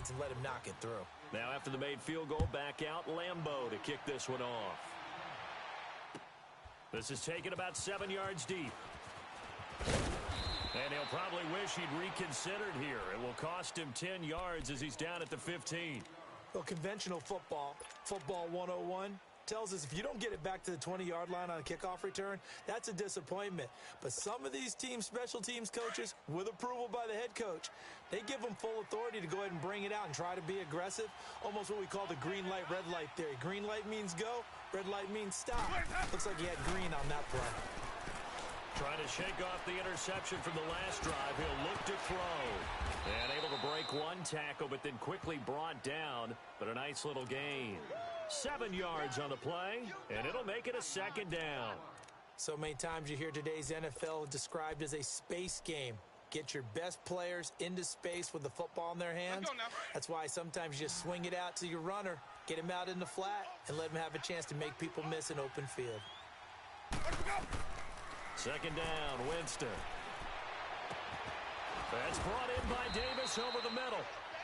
defense and let him knock it through. Now after the made field goal, back out Lambeau to kick this one off. This is taken about 7 yards deep. And he'll probably wish he'd reconsidered here. It will cost him 10 yards as he's down at the 15. Well, conventional football 101, tells us if you don't get it back to the 20-yard line on a kickoff return, that's a disappointment. But some of these special teams coaches, with approval by the head coach, they give them full authority to go ahead and bring it out and try to be aggressive, almost what we call the green light, red light theory. Green light means go, red light means stop. Looks like he had green on that play. Trying to shake off the interception from the last drive. He'll look to throw. And able to break one tackle, but then quickly brought down. But a nice little gain. 7 yards on the play, and it'll make it a second down. So many times you hear today's NFL described as a space game. Get your best players into space with the football in their hands. That's why sometimes you just swing it out to your runner, get him out in the flat, and let him have a chance to make people miss an open field. Second down, Winston. That's brought in by Davis over the middle.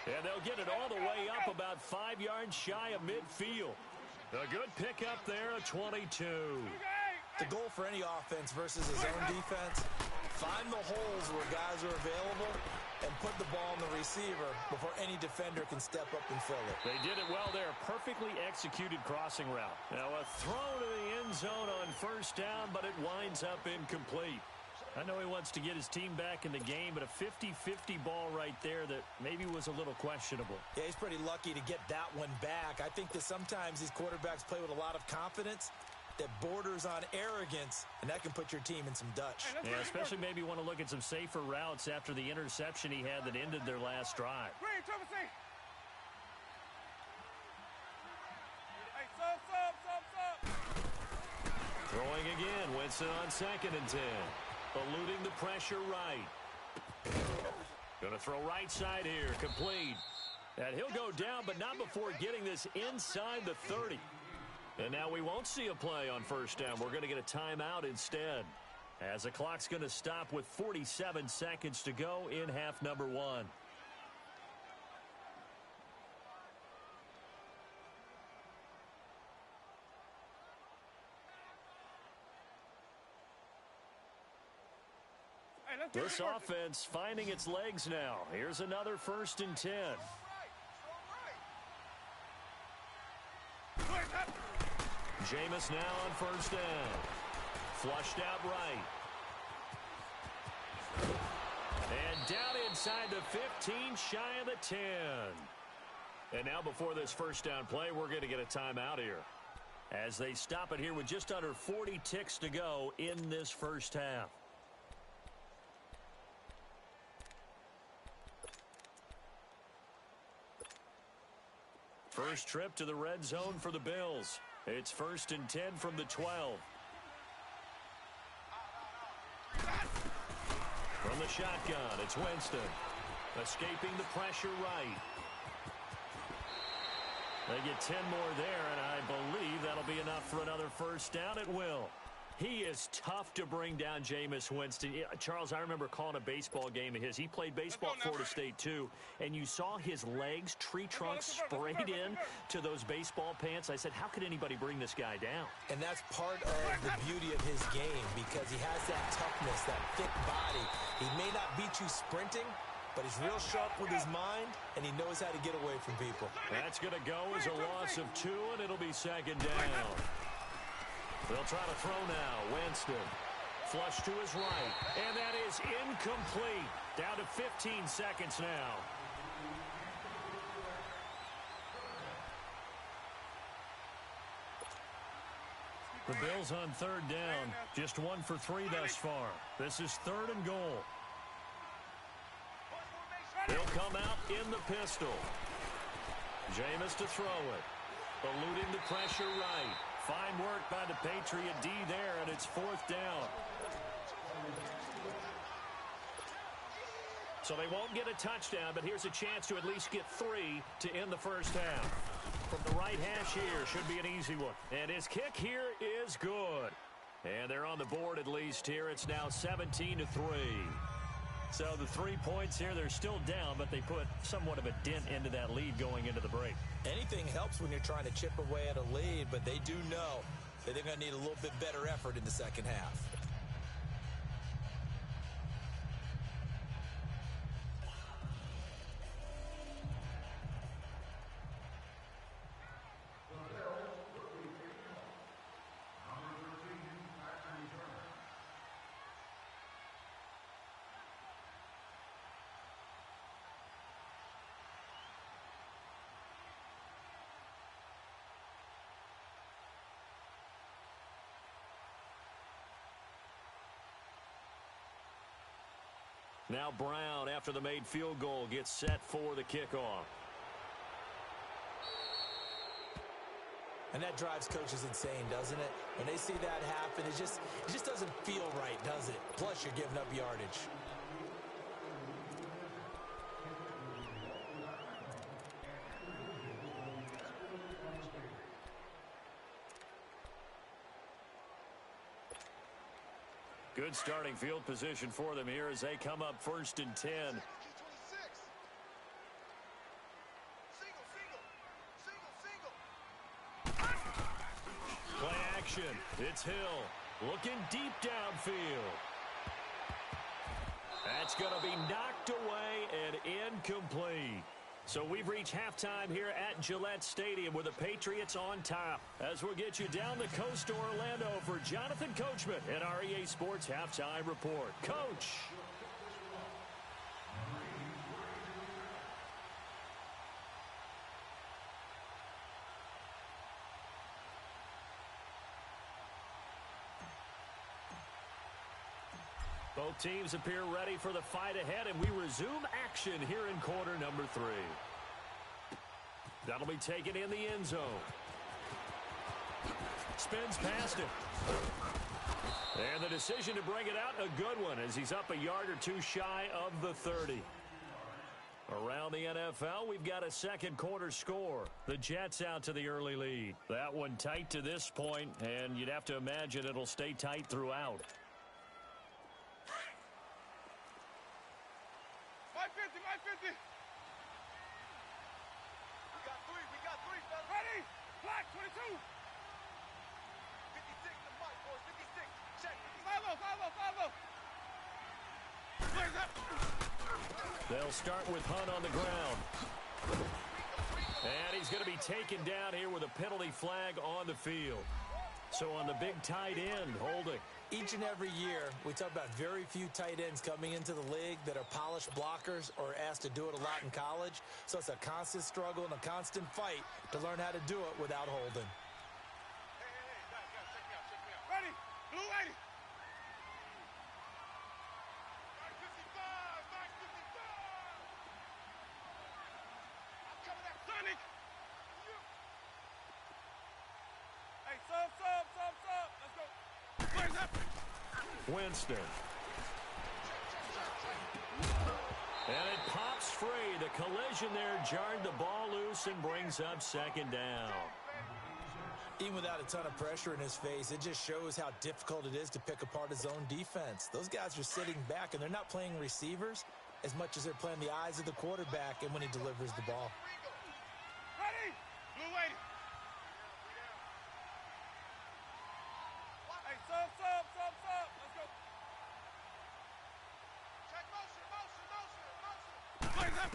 And they'll get it all the way up about 5 yards shy of midfield. A good pickup there, a 22. The goal for any offense versus his own defense, find the holes where guys are available and put the ball in the receiver before any defender can step up and fill it. They did it well there. Perfectly executed crossing route. Now a throw to the end zone on first down, but it winds up incomplete. I know he wants to get his team back in the game, but a 50-50 ball right there that maybe was a little questionable. Yeah, he's pretty lucky to get that one back. I think that sometimes these quarterbacks play with a lot of confidence that borders on arrogance, and that can put your team in some Dutch. Yeah, especially maybe want to look at some safer routes after the interception he had that ended their last drive. Throwing again, Winston on 2nd and 10. Eluding the pressure right. Going to throw right side here, complete. And he'll go down, but not before getting this inside the 30. And now we won't see a play on first down. We're going to get a timeout instead, as the clock's going to stop with 47 seconds to go in half number 1. This offense finding its legs now. Here's another 1st and 10. Jameis now on first down. Flushed out right. And down inside the 15, shy of the 10. And now before this first down play, we're going to get a timeout here, as they stop it here with just under 40 ticks to go in this first half. First trip to the red zone for the Bills. It's 1st and 10 from the 12. From the shotgun, it's Winston. Escaping the pressure right. They get 10 more there, and I believe that'll be enough for another first down. It will. He is tough to bring down, Jameis Winston. Yeah, Charles, I remember calling a baseball game of his. He played baseball at Florida State, too. And you saw his legs, tree trunks sprayed in to those baseball pants. I said, how could anybody bring this guy down? And that's part of the beauty of his game, because he has that toughness, that thick body. He may not beat you sprinting, but he's real sharp with his mind, and he knows how to get away from people. That's going to go as a loss of 2, and it'll be 2nd down. They'll try to throw now. Winston. Flush to his right. And that is incomplete. Down to 15 seconds now. The Bills on 3rd down. Just 1 for 3 thus far. This is 3rd and goal. They'll come out in the pistol. Jameis to throw it. Eluding the pressure right. Fine work by the Patriot D there, and it's 4th down. So they won't get a touchdown, but here's a chance to at least get 3 to end the first half. From the right hash here, should be an easy one. And his kick here is good. And they're on the board at least here. It's now 17-3. So the 3 points here, they're still down, but they put somewhat of a dent into that lead going into the break. Anything helps when you're trying to chip away at a lead, but they do know that they're going to need a little bit better effort in the second half. Now Brown, after the made field goal, gets set for the kickoff. And that drives coaches insane, doesn't it? When they see that happen, it just doesn't feel right, does it? Plus, you're giving up yardage. Good starting field position for them here as they come up 1st and 10. Play action. It's Hill looking deep downfield. That's going to be knocked away and incomplete. So we've reached halftime here at Gillette Stadium with the Patriots on top. As we'll get you down the coast to Orlando for Jonathan Coachman at our EA Sports Halftime Report. Coach. Both teams appear ready for the fight ahead, and we resume action here in quarter number 3. That'll be taken in the end zone. Spins past him. And the decision to bring it out, a good one, as he's up a yard or two shy of the 30. Around the NFL, we've got a second quarter score. The Jets out to the early lead. That one tight to this point, and you'd have to imagine it'll stay tight throughout. We got three, fellas. Ready? Black, 22. 56 to Mike, boys. 56. Check. 5-0. They'll start with Hunt on the ground. And he's going to be taken down here with a penalty flag on the field. So on the big tight end, holding. Each and every year, we talk about very few tight ends coming into the league that are polished blockers or asked to do it a lot in college. So it's a constant struggle and a constant fight to learn how to do it without holding. Hey, guys, check me out. Ready? Blue 80. Mark 55. I'm coming at Sonic. Hey, sub. Let's go. Flags up. Winston. And it pops free. The collision there jarred the ball loose and brings up second down. Even without a ton of pressure in his face, it just shows how difficult it is to pick apart his own defense. Those guys are sitting back, and they're not playing receivers as much as they're playing the eyes of the quarterback and when he delivers the ball. Ready? Blue 80. Hey, sub. Let's go. Check motion. Flags up.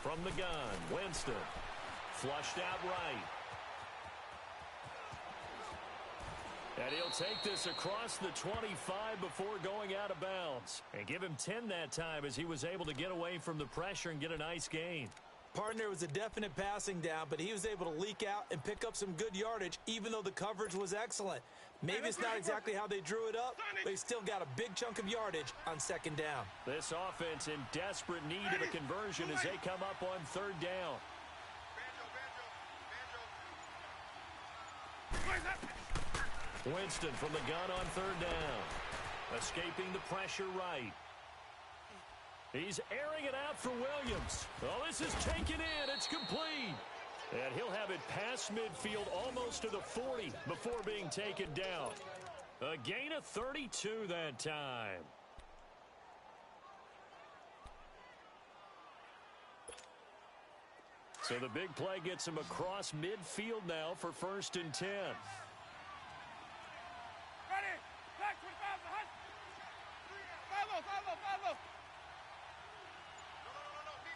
From the gun, Winston. Flushed out right. And he'll take this across the 25 before going out of bounds. And give him 10 that time as he was able to get away from the pressure and get a nice gain. Partner was a definite passing down, but he was able to leak out and pick up some good yardage, even though the coverage was excellent. Maybe it's not exactly how they drew it up, but he still got a big chunk of yardage on second down. This offense in desperate need of a conversion as they come up on third down. Winston from the gun on third down. Escaping the pressure right. He's airing it out for Williams. Oh, this is taken in. It's complete. And he'll have it past midfield almost to the 40 before being taken down. A gain of 32 that time. So the big play gets him across midfield now for 1st and 10. Ready. Back 25 behind. Follow. No. Me.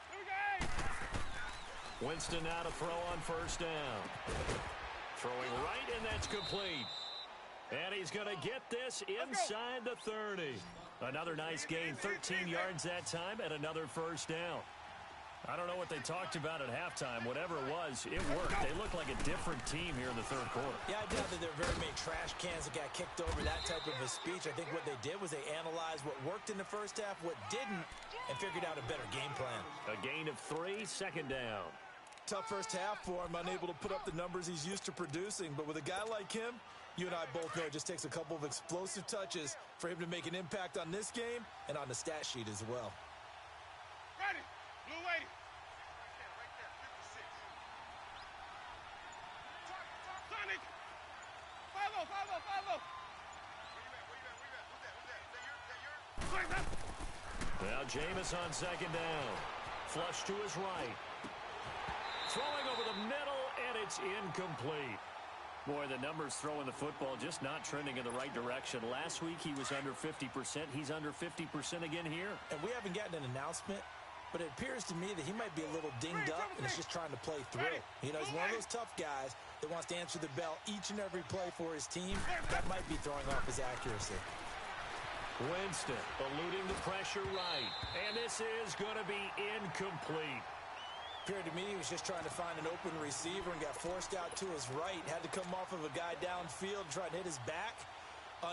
Here we go. Winston now to throw on 1st down. Throwing right, and that's complete. And he's going to get this inside the 30. Another nice gain, 13 yards that time, and another 1st down. I don't know what they talked about at halftime. Whatever it was, it worked. They look like a different team here in the 3rd quarter. Yeah, I doubt that there are very many trash cans that got kicked over, that type of a speech. I think what they did was they analyzed what worked in the 1st half, what didn't, and figured out a better game plan. A gain of 3, 2nd down. Tough 1st half for him, unable to put up the numbers he's used to producing. But with a guy like him, you and I both know it just takes a couple of explosive touches for him to make an impact on this game and on the stat sheet as well. Ready. Blue waiting. Right there, 56. Sonic. Follow. Where you at? Who's that? Now Jameis on 2nd down. Flush to his right. Throwing over the middle, and it's incomplete. Boy, the numbers throwing the football just not trending in the right direction. Last week he was under 50%. He's under 50% again here. And we haven't gotten an announcement, but it appears to me that he might be a little dinged up and is just trying to play through. You know, he's one of those tough guys that wants to answer the bell each and every play for his team. That might be throwing off his accuracy. Winston eluding the pressure right. And this is going to be incomplete. Appeared to me he was just trying to find an open receiver and got forced out to his right. Had to come off of a guy downfield, try to hit his back.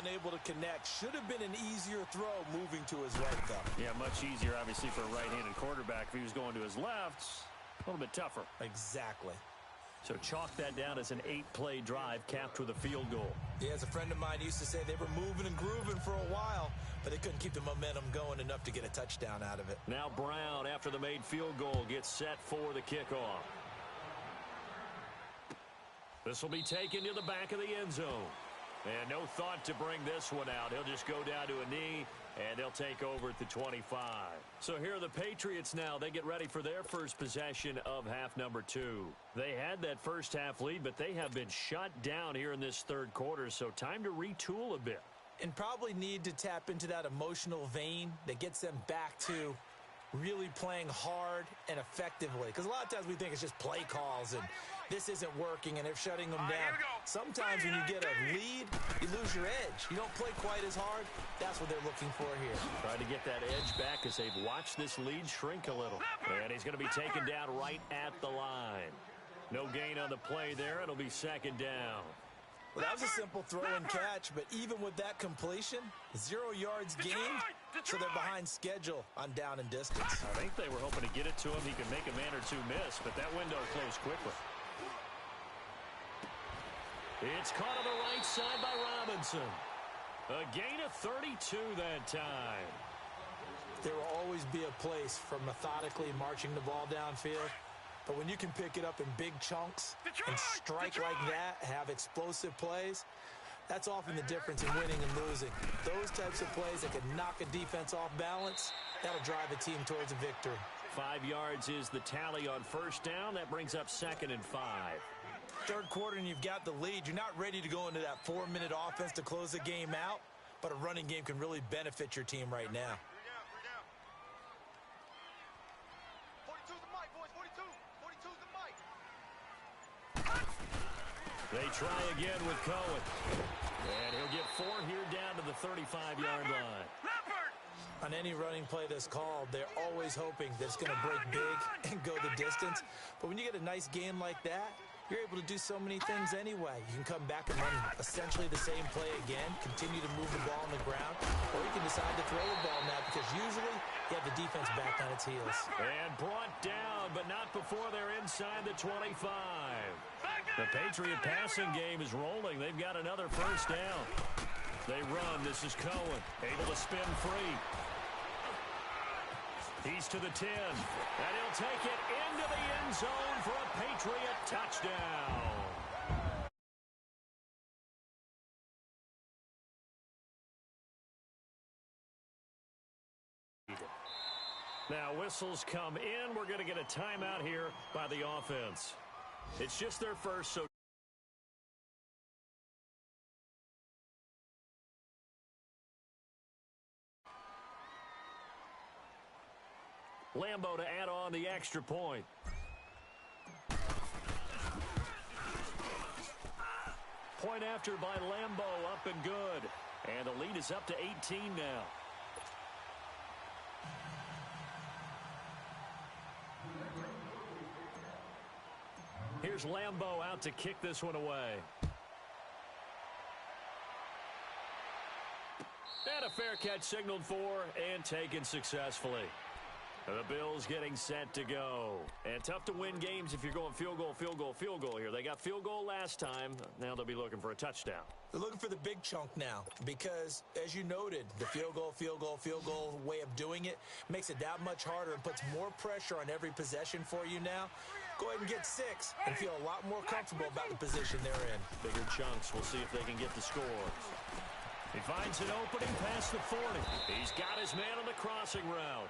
Unable to connect. Should have been an easier throw moving to his right, though. Yeah, much easier, obviously, for a right-handed quarterback. If he was going to his left, a little bit tougher. Exactly. So chalk that down as an 8-play drive capped with a field goal. Yeah, as a friend of mine used to say, they were moving and grooving for a while, but they couldn't keep the momentum going enough to get a touchdown out of it. Now Brown, after the made field goal, gets set for the kickoff. This will be taken to the back of the end zone. And no thought to bring this one out. He'll just go down to a knee, and they'll take over at the 25. So here are the Patriots now. They get ready for their first possession of half number 2. They had that 1st half lead, but they have been shut down here in this 3rd quarter, so time to retool a bit. And probably need to tap into that emotional vein that gets them back to really playing hard and effectively. Because a lot of times we think it's just play calls and this isn't working and they're shutting them down. Sometimes when you get a lead, you lose your edge. You don't play quite as hard. That's what they're looking for here. Trying to get that edge back as they've watched this lead shrink a little. And he's going to be taken down right at the line. No gain on the play there. It'll be 2nd down. Well, that was a simple throw and catch, but even with that completion, 0 yards gained, so they're behind schedule on down and distance. I think they were hoping to get it to him. He could make a man or two miss, but that window closed quickly. It's caught on the right side by Robinson. A gain of 32 that time. There will always be a place for methodically marching the ball downfield. But when you can pick it up in big chunks and strike like that, have explosive plays, that's often the difference in winning and losing. Those types of plays that can knock a defense off balance, that'll drive a team towards a victory. 5 yards is the tally on 1st down. That brings up 2nd and 5. 3rd quarter and you've got the lead. You're not ready to go into that 4-minute offense to close the game out, but a running game can really benefit your team right now. 42's the mic, boys. 42's the mic. They try again with Cohen. And he'll get 4 here down to the 35-yard line. On any running play that's called, they're always hoping that it's going to break big and go the distance. But when you get a nice game like that, you're able to do so many things anyway. You can come back and run essentially the same play again, continue to move the ball on the ground, or you can decide to throw the ball now because usually you have the defense back on its heels. And brought down, but not before they're inside the 25. The Patriot passing game is rolling. They've got another 1st down. They run. This is Cohen, able to spin free. He's to the 10, and he'll take it into the end zone for a Patriot touchdown. Now whistles come in. We're going to get a timeout here by the offense. It's just their first, so Lambo to add on the extra point. Point after by Lambo, up and good. And the lead is up to 18 now. Here's Lambo out to kick this one away. And a fair catch signaled for and taken successfully. The Bills getting set to go. And tough to win games if you're going field goal, field goal, field goal here. They got field goal last time. Now they'll be looking for a touchdown. They're looking for the big chunk now because, as you noted, the field goal, field goal, field goal way of doing it makes it that much harder and puts more pressure on every possession for you now. Go ahead and get 6 and feel a lot more comfortable about the position they're in. Bigger chunks. We'll see if they can get the score. He finds an opening past the 40. He's got his man on the crossing route.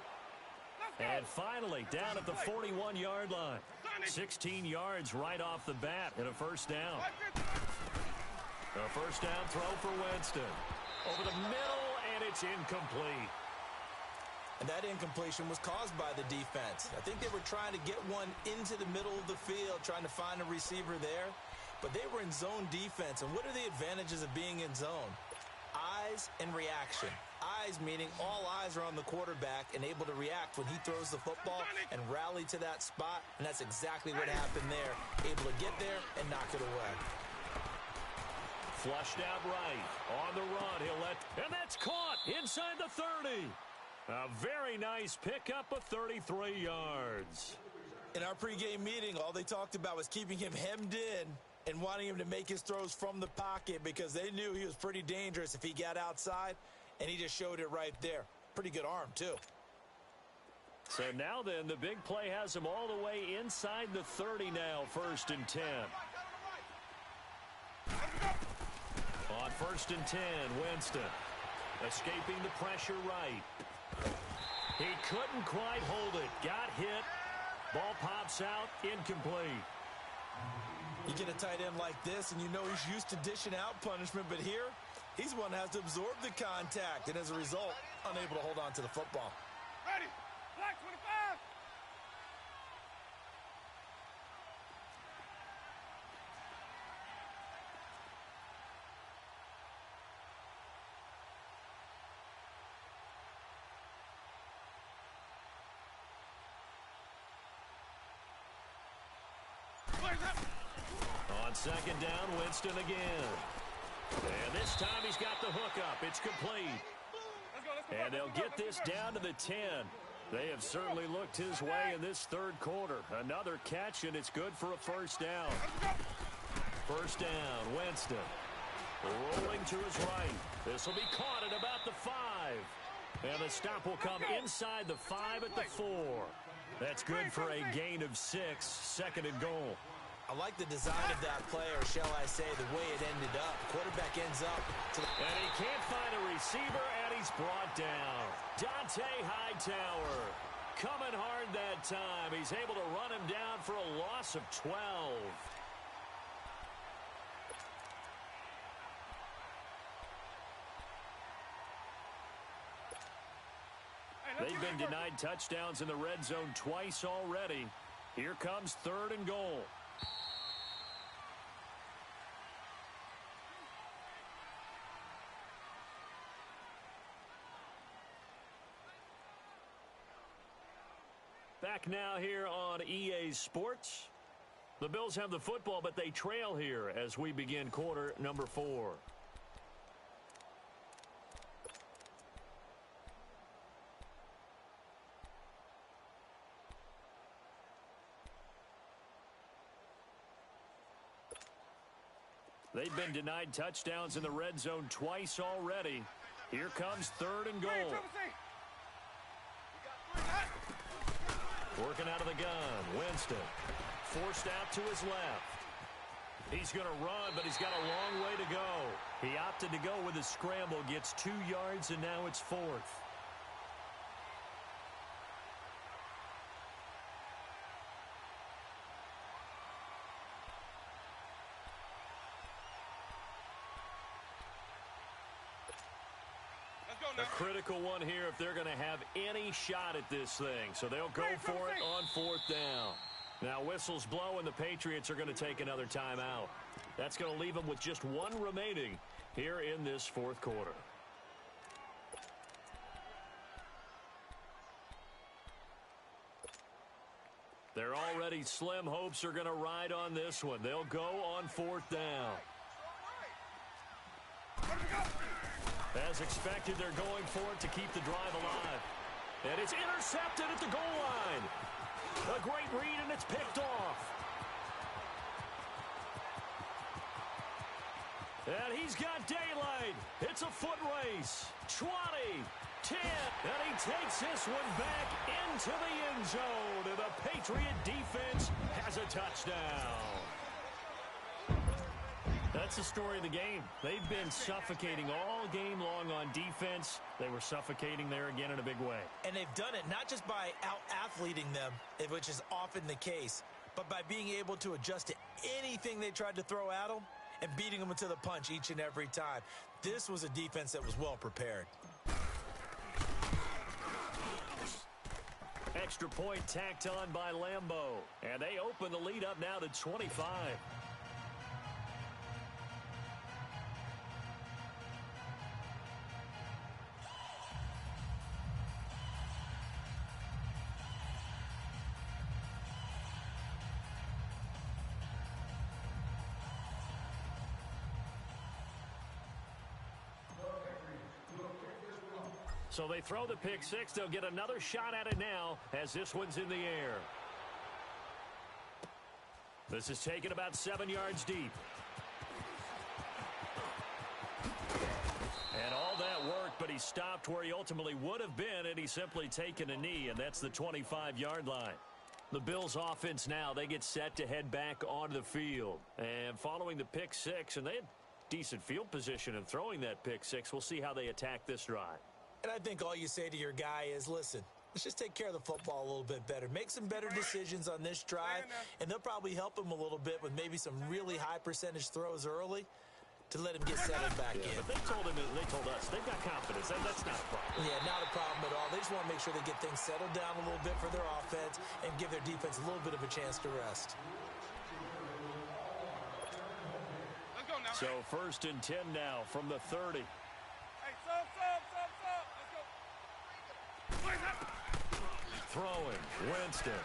And finally, down at the 41-yard line. 16 yards right off the bat and a first down. A first down throw for Winston. Over the middle, and it's incomplete. And that incompletion was caused by the defense. I think they were trying to get one into the middle of the field, trying to find a receiver there. But they were in zone defense. And what are the advantages of being in zone? Eyes and reaction. Eyes meaning all eyes are on the quarterback and able to react when he throws the football and rally to that spot. And that's exactly what happened there. Able to get there and knock it away. Flushed out right. On the run, and that's caught inside the 30. A very nice pickup of 33 yards. In our pregame meeting, all they talked about was keeping him hemmed in and wanting him to make his throws from the pocket because they knew he was pretty dangerous if he got outside, and he just showed it right there. Pretty good arm, too. So now then, the big play has him all the way inside the 30 now, 1st and 10. On 1st and 10, Winston escaping the pressure right. He couldn't quite hold it. Got hit. Ball pops out. Incomplete. You get a tight end like this, and you know he's used to dishing out punishment, but here, he's one that has to absorb the contact, and as a result, unable to hold on to the football. Ready. Black 25. On 2nd down, Winston again. And this time he's got the hookup. It's complete. And they'll get this down to the 10. They have certainly looked his way in this 3rd quarter. Another catch, and it's good for a first down. First down, Winston. Rolling to his right. This will be caught at about the 5. And the stop will come inside the 5 at the 4. That's good for a gain of 6, 2nd and goal. I like the design of that play, or shall I say, the way it ended up. Quarterback ends up to the... And he can't find a receiver, and he's brought down. Dante Hightower coming hard that time. He's able to run him down for a loss of 12. They've been denied touchdowns in the red zone twice already. Here comes 3rd and goal. Back now here on EA Sports. The Bills have the football, but they trail here as we begin quarter number 4. They've been denied touchdowns in the red zone twice already. Here comes 3rd and goal. Working out of the gun, Winston. Forced out to his left. He's going to run, but he's got a long way to go. He opted to go with a scramble, gets 2 yards, and now it's 4th. A critical one here if they're going to have any shot at this thing. So they'll go for it on 4th down. Now whistles blow and the Patriots are going to take another timeout. That's going to leave them with just one remaining here in this 4th quarter. Their already slim hopes are going to ride on this one. They'll go on 4th down. As expected, they're going for it to keep the drive alive. And it's intercepted at the goal line. A great read, and it's picked off. And he's got daylight. It's a foot race. 20, 10, and he takes this one back into the end zone. And the Patriot defense has a touchdown. That's the story of the game. They've been suffocating all game long on defense. They were suffocating there again in a big way. And they've done it not just by out-athleting them, which is often the case, but by being able to adjust to anything they tried to throw at them and beating them to the punch each and every time. This was a defense that was well prepared. Extra point tacked on by Lambeau. And they open the lead up now to 25. So they throw the pick six. They'll get another shot at it now as this one's in the air. This is taken about 7 yards deep. And all that work, but he stopped where he ultimately would have been, and he's simply taken a knee, and that's the 25-yard line. The Bills offense now, they get set to head back onto the field. And following the pick six, and they had decent field position in throwing that pick six, we'll see how they attack this drive. And I think all you say to your guy is, listen, let's just take care of the football a little bit better. Make some better decisions on this drive, and they'll probably help him a little bit with maybe some really high percentage throws early to let him get settled back in. But they told us, they've got confidence. That's not a problem. Yeah, not a problem at all. They just want to make sure they get things settled down a little bit for their offense and give their defense a little bit of a chance to rest. Let's go now. So 1st and 10 now from the 30. Hey, sub. Let's go. Throwing, Winston.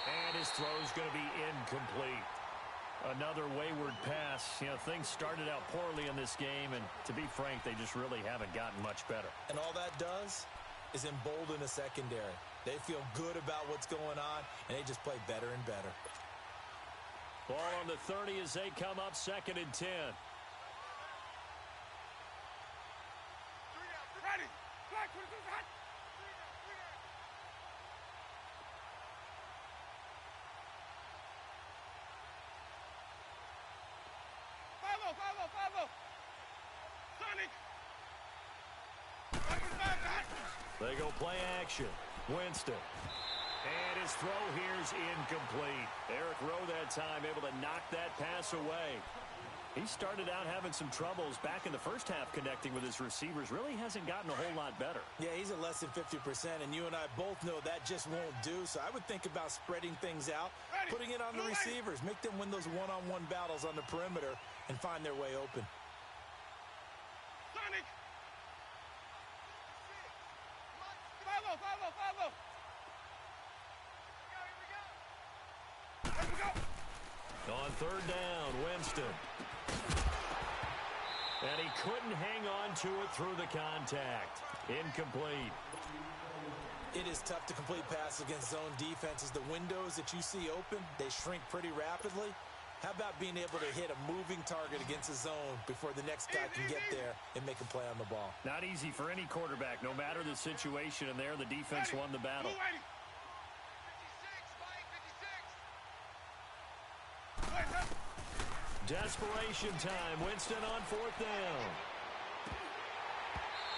And his throw's going to be incomplete. Another wayward pass. You know, things started out poorly in this game, and to be frank, they just really haven't gotten much better. And all that does is embolden the secondary. They feel good about what's going on, and they just play better and better. Ball on the 30 as they come up 2nd and 10. Ready. Black, 22, hot. 5-0. Sonic. They go play action. Winston. And his throw here's incomplete. Eric Rowe that time able to knock that pass away. He started out having some troubles back in the first half connecting with his receivers. Really hasn't gotten a whole lot better. Yeah, he's at less than 50%, and you and I both know that just won't do. So I would think about spreading things out, putting it on the receivers, make them win those one-on-one battles on the perimeter and find their way open. Sonic. 5-0. Here we go. On 3rd down, Winston. And he couldn't hang on to it through the contact. Incomplete. It is tough to complete passes against zone defenses. The windows that you see open, they shrink pretty rapidly. How about being able to hit a moving target against a zone before the next guy can get there and make a play on the ball? Not easy for any quarterback, no matter the situation, and there the defense won the battle. 56. Desperation time. Winston on 4th down.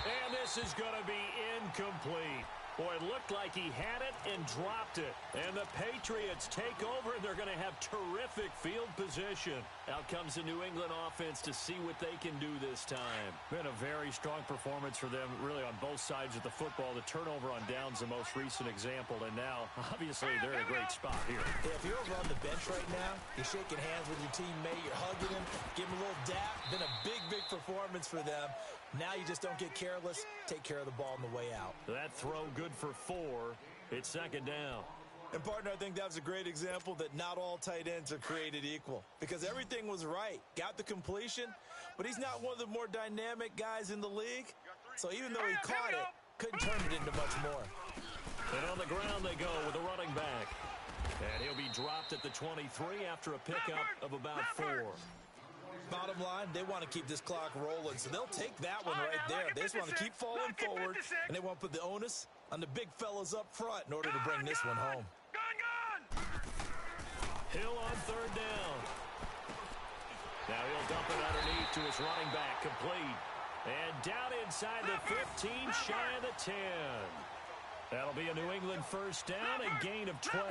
And this is going to be incomplete. Boy, it looked like he had it and dropped it. And the Patriots take over, and they're going to have terrific field position. Out comes the New England offense to see what they can do this time. Been a very strong performance for them, really, on both sides of the football. The turnover on downs, the most recent example. And now, obviously, they're in a great spot here. Hey, if you're over on the bench right now, you're shaking hands with your teammate, you're hugging him, give him a little dap. Been a big, big performance for them. Now you just don't get careless. Take care of the ball on the way out. That throw good for 4. It's second down. And, partner, I think that was a great example that not all tight ends are created equal because everything was right. Got the completion, but he's not one of the more dynamic guys in the league. So even though he caught it, couldn't turn it into much more. And on the ground they go with a running back. And he'll be dropped at the 23 after a pickup of about 4. Bottom line, they want to keep this clock rolling, so they'll take that one right there. They just want to keep falling forward, and they want to put the onus on the big fellas up front in order to bring this one home. Hill on third down. Now he'll dump it underneath to his running back, complete. And down inside the 15, shy of the 10. That'll be a New England first down, a gain of 12.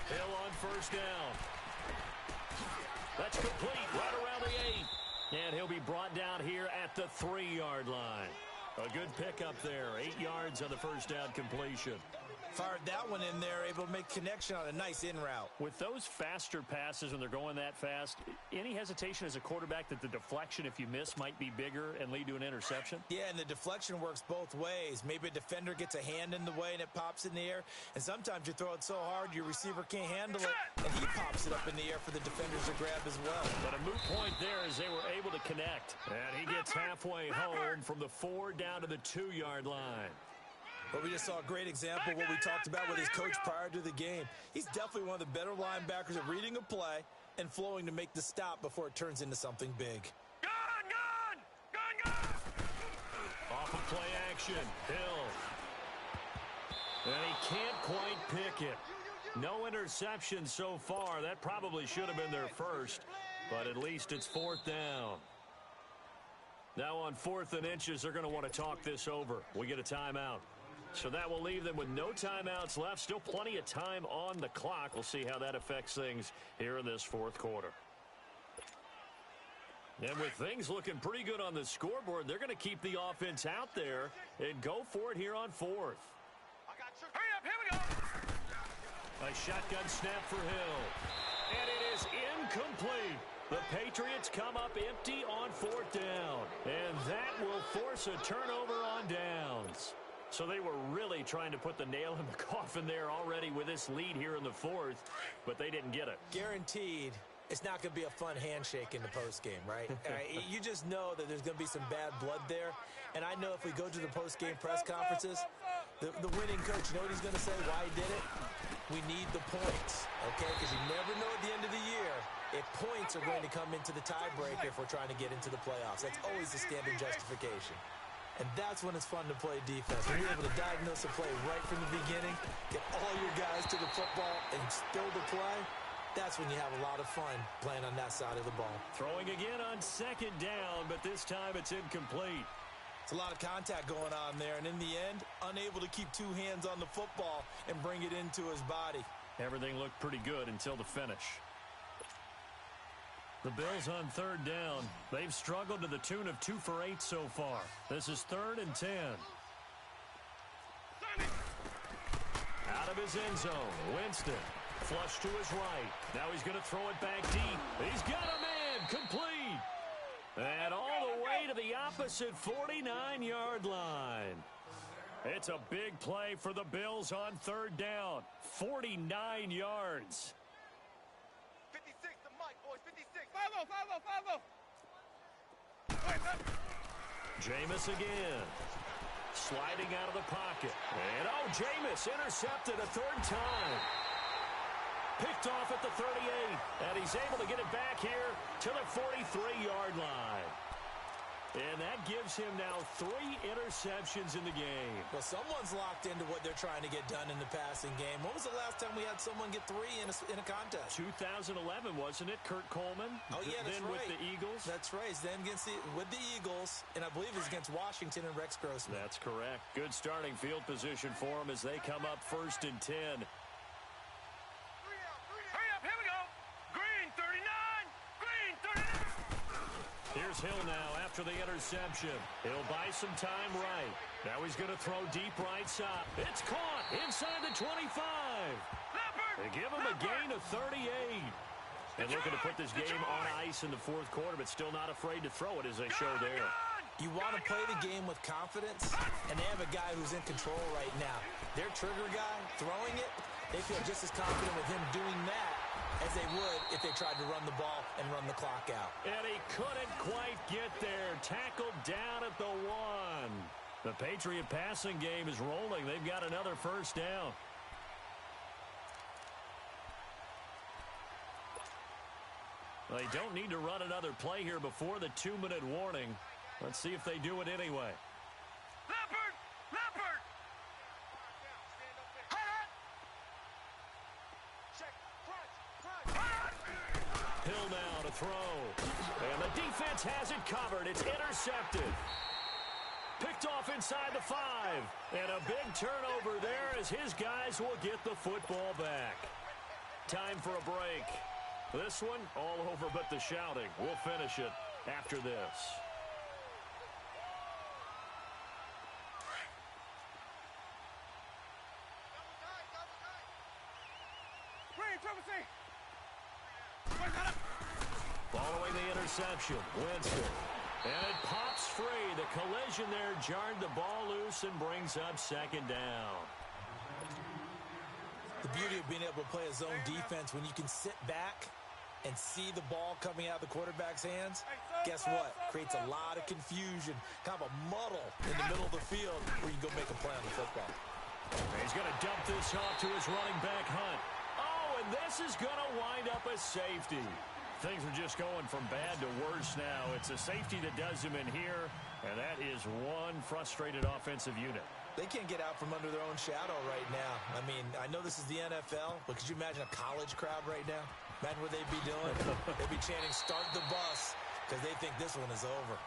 Hill on first down. That's complete right around the 8. And he'll be brought down here at the 3-yard line. A good pickup there. 8 yards on the first down completion. Fired that one in there, able to make connection on a nice in route. With those faster passes when they're going that fast, any hesitation as a quarterback that the deflection, if you miss, might be bigger and lead to an interception? Yeah, and the deflection works both ways. Maybe a defender gets a hand in the way and it pops in the air. And sometimes you throw it so hard your receiver can't handle it, and he pops it up in the air for the defenders to grab as well. But a moot point there as they were able to connect. And he gets halfway home from the 4 down to the 2-yard line. But we just saw a great example of what we talked about with his coach prior to the game. He's definitely one of the better linebackers at reading a play and flowing to make the stop before it turns into something big. Gun! Off of play action, Hill. And he can't quite pick it. No interception so far. That probably should have been their first, but at least it's 4th down. Now on 4th and inches, they're going to want to talk this over. We get a timeout. So that will leave them with no timeouts left. Still plenty of time on the clock. We'll see how that affects things here in this 4th quarter. And with things looking pretty good on the scoreboard, they're going to keep the offense out there and go for it here on 4th. Hurry up, here we go. A shotgun snap for Hill. And it is incomplete. The Patriots come up empty on 4th down. And that will force a turnover on downs. So they were really trying to put the nail in the coffin there already with this lead here in the 4th, but they didn't get it. Guaranteed, it's not going to be a fun handshake in the postgame, right? You just know that there's going to be some bad blood there. And I know if we go to the postgame press conferences, the winning coach, you know what he's going to say, why he did it? We need the points, okay? Because you never know at the end of the year if points are going to come into the tiebreaker if we're trying to get into the playoffs. That's always the standard justification. And that's when it's fun to play defense. When you're able to diagnose a play right from the beginning, get all your guys to the football and spill the play, that's when you have a lot of fun playing on that side of the ball. Throwing again on 2nd down, but this time it's incomplete. It's a lot of contact going on there, and in the end, unable to keep 2 hands on the football and bring it into his body. Everything looked pretty good until the finish. The Bills on 3rd down. They've struggled to the tune of 2 for 8 so far. This is 3rd and 10. Out of his end zone, Winston. Flush to his right. Now he's going to throw it back deep. He's got a man, complete. And all the way to the opposite 49-yard line. It's a big play for the Bills on 3rd down. 49 yards. 56, the mic, boys, 56. 5-0. Jameis again. Sliding out of the pocket. And, oh, Jameis intercepted a 3rd time. Picked off at the 38. And he's able to get it back here to the 43-yard line. And that gives him now 3 interceptions in the game. Well, someone's locked into what they're trying to get done in the passing game. When was the last time we had someone get 3 in a contest? 2011, wasn't it? Kurt Coleman. Oh, yeah, that's then right. with the Eagles. That's right. Then with the Eagles, and I believe it's against Washington and Rex Grossman. That's correct. Good starting field position for them as they come up 1st and 10. Hurry up, here we go. Green 39, green 39. Here's Hill now after the interception. He'll buy some time right. Now he's going to throw deep right side. It's caught inside the 25. They give him a gain of 38. And looking to put this game on ice in the 4th quarter, but still not afraid to throw it as they show there. You want to play the game with confidence, and they have a guy who's in control right now. Their trigger guy, throwing it, they feel just as confident with him doing that as they would if they tried to run the ball and run the clock out. And he couldn't quite get there. Tackled down at the 1. The Patriot passing game is rolling. They've got another 1st down. Well, they don't need to run another play here before the 2-minute warning. Let's see if they do it anyway. Leopard! Leopard! Hill now to throw. And the defense has it covered. It's intercepted. Picked off inside the 5. And a big turnover there as his guys will get the football back. Time for a break. This one all over but the shouting. We'll finish it after this. Green, triple C. Following the interception, Winston. And it pops free. The collision there jarred the ball loose and brings up 2nd down. The beauty of being able to play a zone defense when you can sit back and see the ball coming out of the quarterback's hands, guess what? Creates a lot of confusion, kind of a muddle in the middle of the field where you can go make a play on the football. He's going to dump this off to his running back, Hunt. Oh, and this is going to wind up a safety. Things are just going from bad to worse now. It's a safety that does him in here, and that is one frustrated offensive unit. They can't get out from under their own shadow right now. I mean, I know this is the NFL, but could you imagine a college crowd right now? Imagine what they'd be doing. They'd be chanting, "Start the bus," because they think this one is over.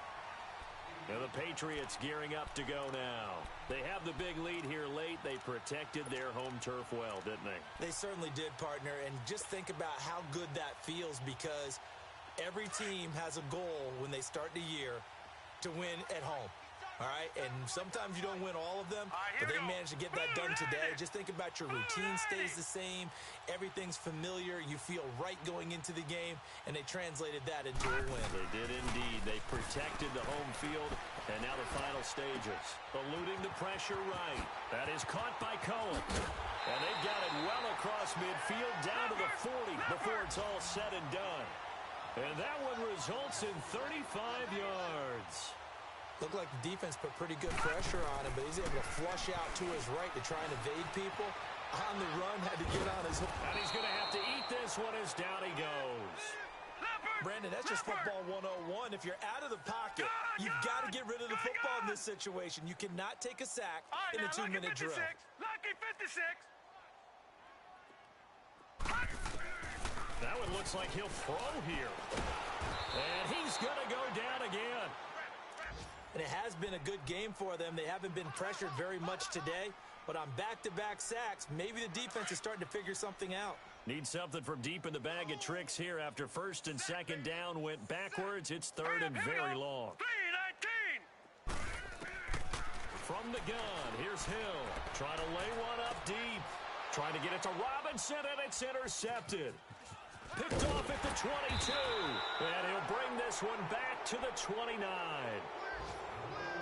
Now the Patriots gearing up to go now. They have the big lead here late. They protected their home turf well, didn't they? They certainly did, partner. And just think about how good that feels, because every team has a goal when they start the year to win at home. All right, and sometimes you don't win all of them, but they managed to get that done today. Just think about your routine stays the same. Everything's familiar. You feel right going into the game, and they translated that into a win. They did indeed. They protected the home field, and now the final stages. Eluding the pressure right. That is caught by Cohen. And they've got it well across midfield, down to the 40 before it's all said and done. And that one results in 35 yards. Looked like the defense put pretty good pressure on him, but he's able to flush out to his right to try and evade people. On the run, had to get on his hook. And he's going to have to eat this one as down he goes. Brandon, that's just football 101. If you're out of the pocket, you've got to get rid of the football in this situation. You cannot take a sack in a 2-minute drill. Lucky 56. That one looks like he'll throw here. And he's going to go down again. And it has been a good game for them. They haven't been pressured very much today, but on back-to-back sacks, maybe the defense is starting to figure something out. Need something from deep in the bag of tricks here after 1st and 2nd down went backwards. It's 3rd and very long. 3-19. From the gun, here's Hill. Trying to lay one up deep. Trying to get it to Robinson, and it's intercepted. Picked off at the 22. And he'll bring this one back to the 29.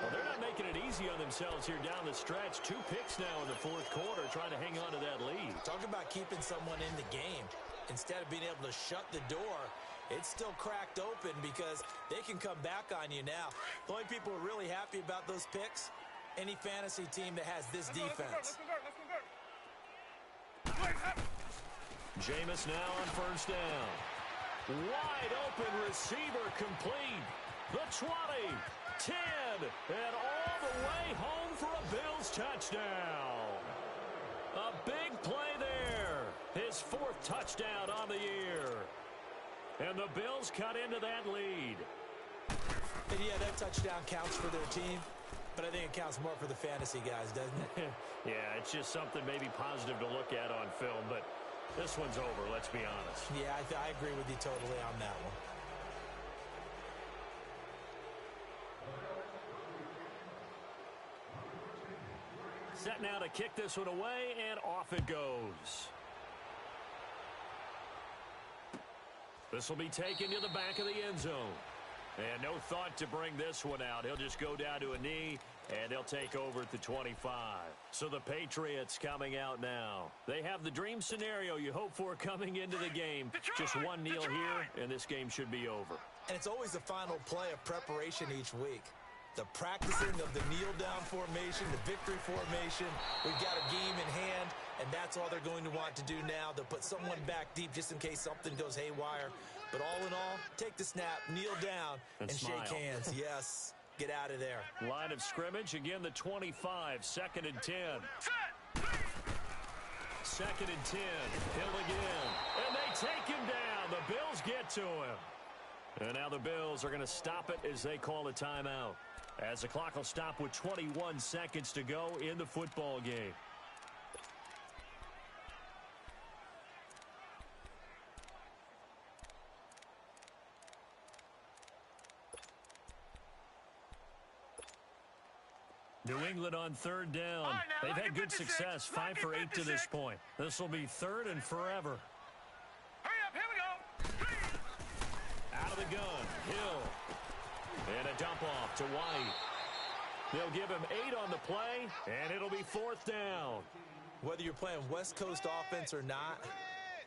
Well, they're not making it easy on themselves here down the stretch. 2 picks now in the 4th quarter, trying to hang on to that lead. Talk about keeping someone in the game. Instead of being able to shut the door, it's still cracked open because they can come back on you now. The only people who are really happy about those picks, any fantasy team that has this defense. Jameis now on 1st down. Wide open receiver complete. The 20, 10, and all the way home for a Bills touchdown. A big play there. His 4th touchdown on the year. And the Bills cut into that lead. And yeah, that touchdown counts for their team, but I think it counts more for the fantasy guys, doesn't it? Yeah, it's just something maybe positive to look at on film, but this one's over, let's be honest. Yeah, I agree with you totally on that one. Set now to kick this one away, and off it goes. This will be taken to the back of the end zone. And no thought to bring this one out. He'll just go down to a knee, and they'll take over at the 25. So the Patriots coming out now. They have the dream scenario you hope for coming into the game. Just one kneel here, and this game should be over. And it's always the final play of preparation each week. The practicing of the kneel-down formation, the victory formation. We've got a game in hand, and that's all they're going to want to do now. They'll put someone back deep just in case something goes haywire. But all in all, take the snap, kneel down, and shake hands. Yes, get out of there. Line of scrimmage, again the 25, 2nd and 10. 2nd and 10, Hill again. And they take him down. The Bills get to him. And now the Bills are going to stop it as they call a timeout. As the clock will stop with 21 seconds to go in the football game. New England on 3rd down. They've had good success, 5 for 8 to this point. This will be 3rd and forever. Hurry up, here we go. Out of the gun, Hill. And a dump off to White. They'll give him 8 on the play, and it'll be 4th down. Whether you're playing West Coast offense or not,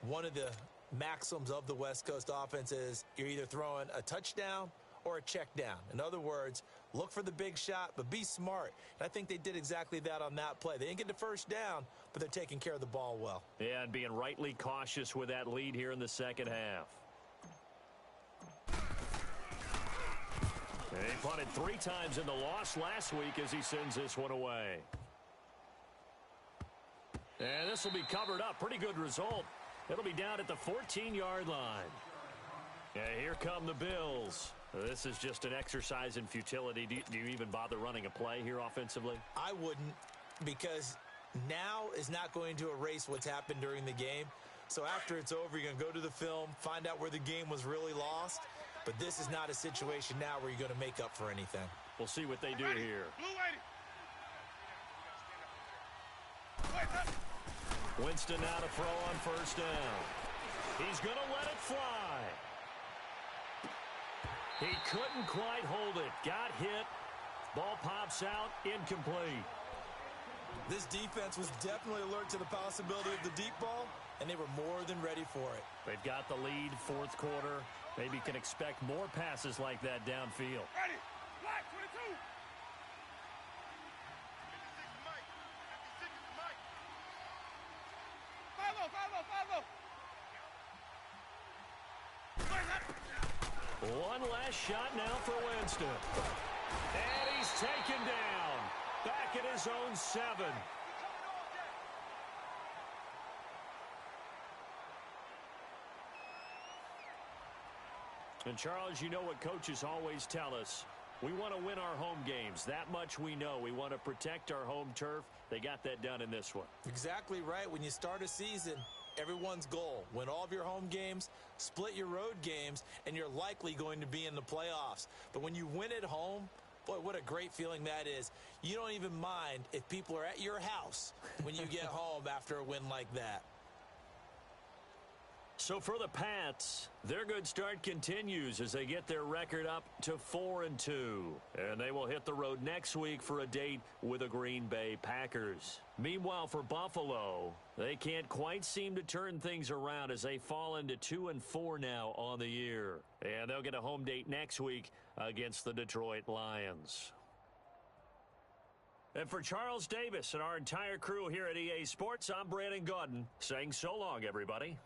one of the maxims of the West Coast offense is you're either throwing a touchdown or a check down. In other words, look for the big shot, but be smart. And I think they did exactly that on that play. They didn't get the first down, but they're taking care of the ball well. Yeah, and being rightly cautious with that lead here in the second half. He punted 3 times in the loss last week as he sends this one away. And this will be covered up. Pretty good result. It'll be down at the 14-yard line. Yeah, here come the Bills. This is just an exercise in futility. Do you even bother running a play here offensively? I wouldn't, because now is not going to erase what's happened during the game. So after it's over, you're going to go to the film, find out where the game was really lost. But this is not a situation now where you're going to make up for anything. We'll see what they do here. Winston now to throw on 1st down. He's going to let it fly. He couldn't quite hold it. Got hit. Ball pops out. Incomplete. This defense was definitely alert to the possibility of the deep ball, and they were more than ready for it. They've got the lead, 4th quarter. Maybe can expect more passes like that downfield. Ready. Black 22. 5-0. One last shot now for Winston. And he's taken down. Back at his own 7. And Charles, you know what coaches always tell us. We want to win our home games. That much we know. We want to protect our home turf. They got that done in this one. Exactly right. When you start a season, everyone's goal, win all of your home games, split your road games, and you're likely going to be in the playoffs. But when you win at home, boy, what a great feeling that is. You don't even mind if people are at your house when you get home after a win like that. So for the Pats, their good start continues as they get their record up to 4-2. And they will hit the road next week for a date with the Green Bay Packers. Meanwhile, for Buffalo, they can't quite seem to turn things around as they fall into 2-4 now on the year. And they'll get a home date next week against the Detroit Lions. And for Charles Davis and our entire crew here at EA Sports, I'm Brandon Gaudin saying so long, everybody.